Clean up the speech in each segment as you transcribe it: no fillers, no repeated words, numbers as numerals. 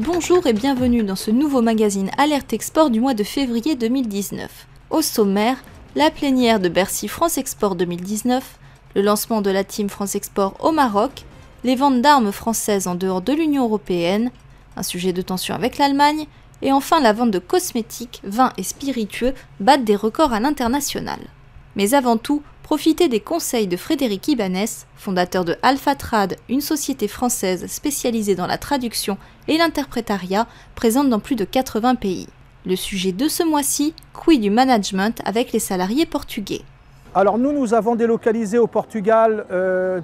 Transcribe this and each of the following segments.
Bonjour et bienvenue dans ce nouveau magazine Alerte Export du mois de février 2019. Au sommaire, la plénière de Bercy France Export 2019, le lancement de la Team France Export au Maroc, les ventes d'armes françaises en dehors de l'Union européenne, un sujet de tension avec l'Allemagne, et enfin la vente de cosmétiques, vins et spiritueux battent des records à l'international. Mais avant tout, profitez des conseils de Frédéric Ibanez, fondateur de Alpha Trad, une société française spécialisée dans la traduction et l'interprétariat, présente dans plus de 80 pays. Le sujet de ce mois-ci, quid du management avec les salariés portugais. Alors nous avons délocalisé au Portugal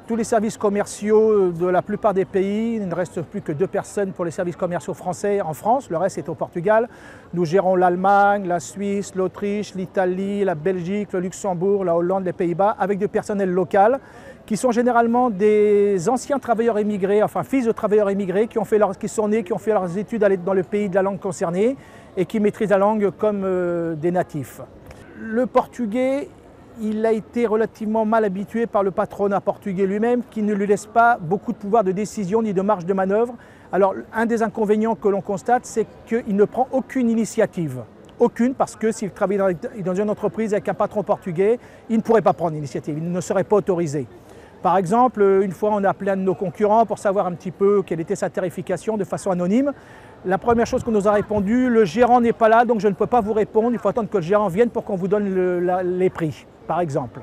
tous les services commerciaux de la plupart des pays. Il ne reste plus que 2 personnes pour les services commerciaux français en France, le reste est au Portugal. Nous gérons l'Allemagne, la Suisse, l'Autriche, l'Italie, la Belgique, le Luxembourg, la Hollande, les Pays-Bas, avec du personnel local qui sont généralement des anciens travailleurs émigrés, enfin fils de travailleurs émigrés qui sont nés, qui ont fait leurs études dans le pays de la langue concernée et qui maîtrisent la langue comme des natifs. Le portugais, il a été relativement mal habitué par le patronat portugais lui-même qui ne lui laisse pas beaucoup de pouvoir de décision ni de marge de manœuvre. Alors un des inconvénients que l'on constate, c'est qu'il ne prend aucune initiative. Aucune, parce que s'il travaille dans une entreprise avec un patron portugais, il ne pourrait pas prendre l'initiative, il ne serait pas autorisé. Par exemple, une fois on a appelé un de nos concurrents pour savoir un petit peu quelle était sa tarification de façon anonyme. La première chose qu'on nous a répondu, le gérant n'est pas là donc je ne peux pas vous répondre, il faut attendre que le gérant vienne pour qu'on vous donne les prix, par exemple.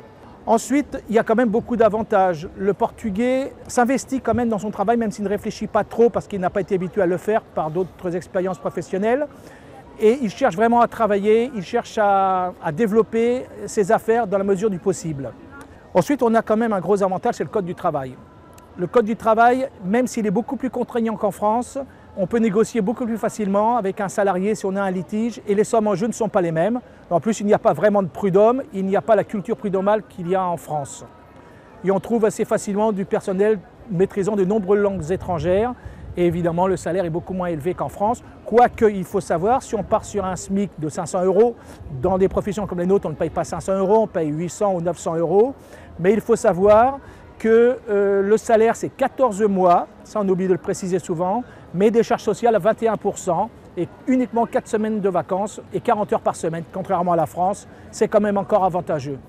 Ensuite, il y a quand même beaucoup d'avantages. Le portugais s'investit quand même dans son travail, même s'il ne réfléchit pas trop parce qu'il n'a pas été habitué à le faire par d'autres expériences professionnelles. Et il cherche vraiment à travailler, il cherche à développer ses affaires dans la mesure du possible. Ensuite, on a quand même un gros avantage, c'est le code du travail. Le code du travail, même s'il est beaucoup plus contraignant qu'en France, on peut négocier beaucoup plus facilement avec un salarié si on a un litige et les sommes en jeu ne sont pas les mêmes. En plus, il n'y a pas vraiment de prud'homme, il n'y a pas la culture prud'homale qu'il y a en France. Et on trouve assez facilement du personnel maîtrisant de nombreuses langues étrangères et évidemment le salaire est beaucoup moins élevé qu'en France. Quoique, il faut savoir, si on part sur un SMIC de 500 €, dans des professions comme les nôtres, on ne paye pas 500 €, on paye 800 ou 900 €. Mais il faut savoir que le salaire c'est 14 mois, ça on oublie de le préciser souvent, mais des charges sociales à 21% et uniquement 4 semaines de vacances et 40 heures par semaine, contrairement à la France, c'est quand même encore avantageux.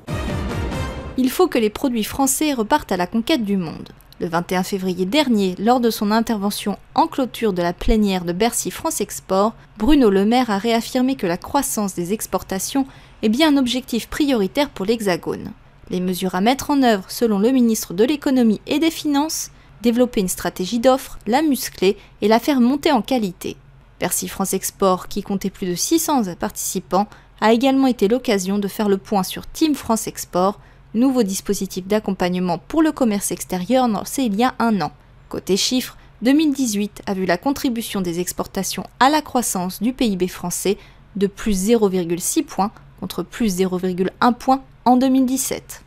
Il faut que les produits français repartent à la conquête du monde. Le 21 février dernier, lors de son intervention en clôture de la plénière de Bercy France Export, Bruno Le Maire a réaffirmé que la croissance des exportations est bien un objectif prioritaire pour l'Hexagone. Les mesures à mettre en œuvre, selon le ministre de l'Économie et des Finances, développer une stratégie d'offre, la muscler et la faire monter en qualité. Bercy France Export, qui comptait plus de 600 participants, a également été l'occasion de faire le point sur Team France Export, nouveau dispositif d'accompagnement pour le commerce extérieur lancé il y a un an. Côté chiffres, 2018 a vu la contribution des exportations à la croissance du PIB français de plus 0,6 points contre plus 0,1 point en 2017.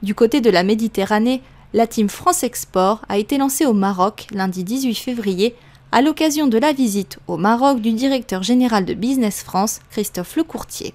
Du côté de la Méditerranée, la Team France Export a été lancée au Maroc lundi 18 février à l'occasion de la visite au Maroc du directeur général de Business France, Christophe Lecourtier.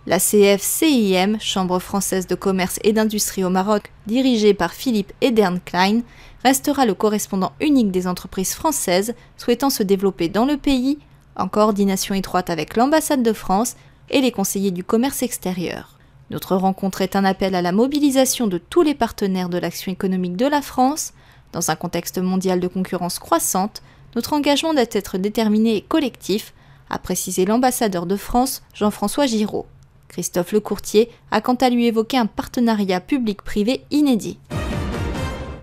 La CFCIM, Chambre française de commerce et d'industrie au Maroc, dirigée par Philippe Edern Klein, restera le correspondant unique des entreprises françaises souhaitant se développer dans le pays, en coordination étroite avec l'ambassade de France et les conseillers du commerce extérieur. Notre rencontre est un appel à la mobilisation de tous les partenaires de l'action économique de la France. Dans un contexte mondial de concurrence croissante, notre engagement doit être déterminé et collectif, a précisé l'ambassadeur de France, Jean-François Giraud. Christophe Lecourtier a quant à lui évoqué un partenariat public-privé inédit.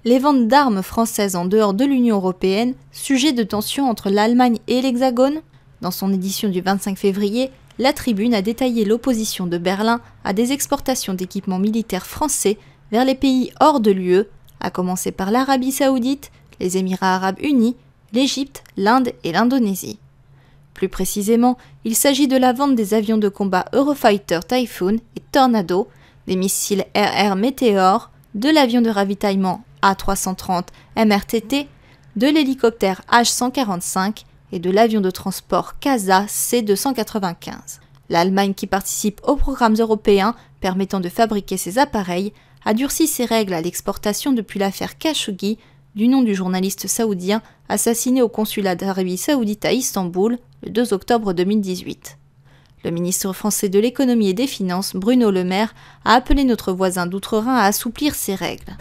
Les ventes d'armes françaises en dehors de l'Union européenne, sujet de tension entre l'Allemagne et l'Hexagone. Dans son édition du 25 février, la Tribune a détaillé l'opposition de Berlin à des exportations d'équipements militaires français vers les pays hors de l'UE, à commencer par l'Arabie Saoudite, les Émirats Arabes Unis, l'Égypte, l'Inde et l'Indonésie. Plus précisément, il s'agit de la vente des avions de combat Eurofighter Typhoon et Tornado, des missiles RR Meteor, de l'avion de ravitaillement A330 MRTT, de l'hélicoptère H145 et de l'avion de transport CASA C295. L'Allemagne, qui participe aux programmes européens permettant de fabriquer ces appareils, a durci ses règles à l'exportation depuis l'affaire Khashoggi, du nom du journaliste saoudien assassiné au consulat d'Arabie Saoudite à Istanbul le 2 octobre 2018. Le ministre français de l'économie et des finances, Bruno Le Maire, a appelé notre voisin d'outre-Rhin à assouplir ses règles.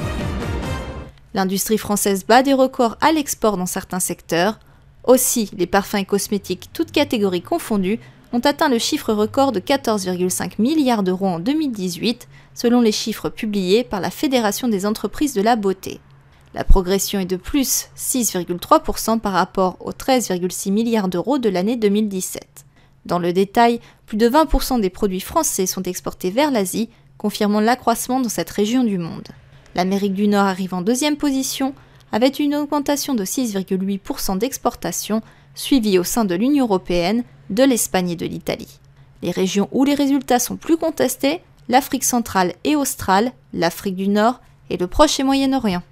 L'industrie française bat des records à l'export dans certains secteurs. Aussi, les parfums et cosmétiques, toutes catégories confondues, ont atteint le chiffre record de 14,5 milliards d'euros en 2018, selon les chiffres publiés par la Fédération des entreprises de la beauté. La progression est de plus 6,3% par rapport aux 13,6 milliards d'euros de l'année 2017. Dans le détail, plus de 20% des produits français sont exportés vers l'Asie, confirmant l'accroissement dans cette région du monde. L'Amérique du Nord arrive en deuxième position, avec une augmentation de 6,8% d'exportation, suivie au sein de l'Union européenne, de l'Espagne et de l'Italie. Les régions où les résultats sont plus contestés, l'Afrique centrale et australe, l'Afrique du Nord et le Proche et Moyen-Orient.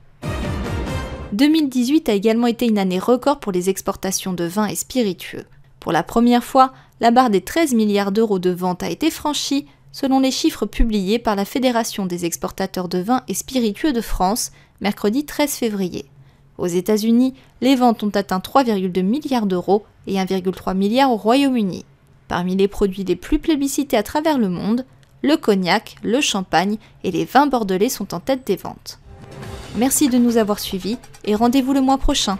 2018 a également été une année record pour les exportations de vins et spiritueux. Pour la première fois, la barre des 13 milliards d'euros de ventes a été franchie, selon les chiffres publiés par la Fédération des exportateurs de vins et spiritueux de France, mercredi 13 février. Aux États-Unis, les ventes ont atteint 3,2 milliards d'euros et 1,3 milliard au Royaume-Uni. Parmi les produits les plus plébiscités à travers le monde, le cognac, le champagne et les vins bordelais sont en tête des ventes. Merci de nous avoir suivis et rendez-vous le mois prochain.